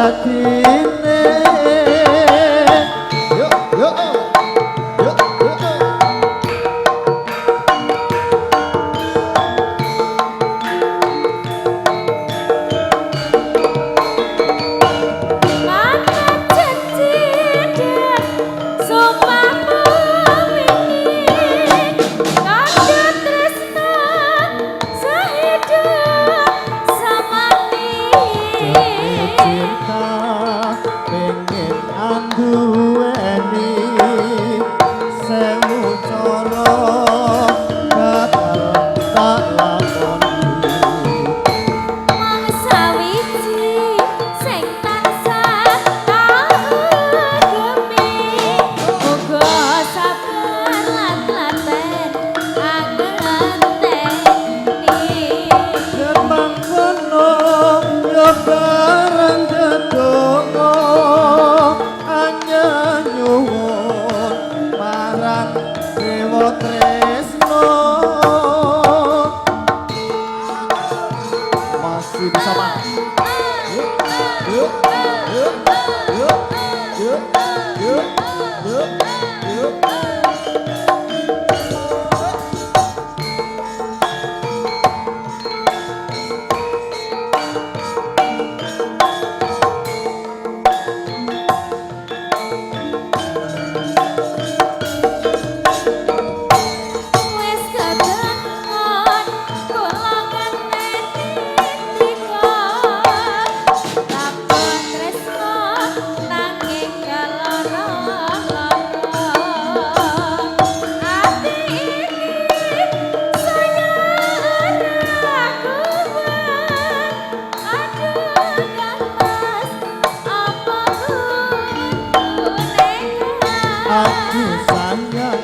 jadine yo yo yo aku sayang,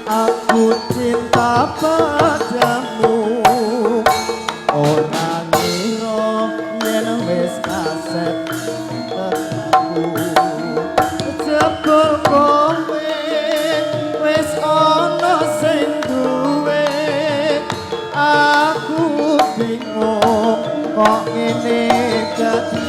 aku cinta padamu. Ora ngira yen wis kaset tenaku. Jebul kowe wis ana sing duwe. Aku bingung kok ngene dadi.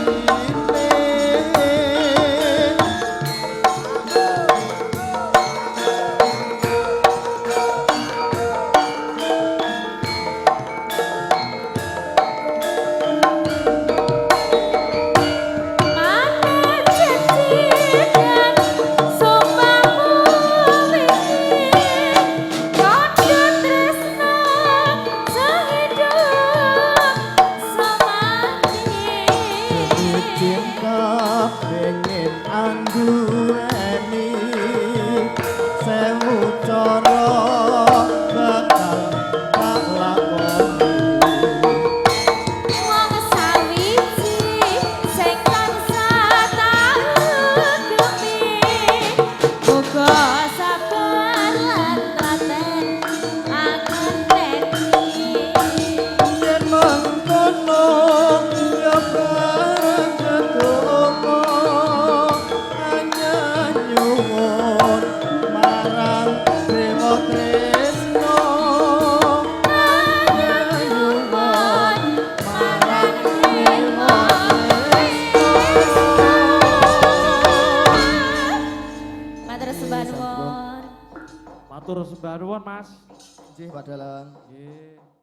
Cinta pengen anduweni sewu cara bakal tak lakoni wong sawiji sing tansah taugemi uga sabar lan tlaten angeni yen mengkono ya Matur sembah nuwun Mas. Nggih, Pak Dalang. Nggih.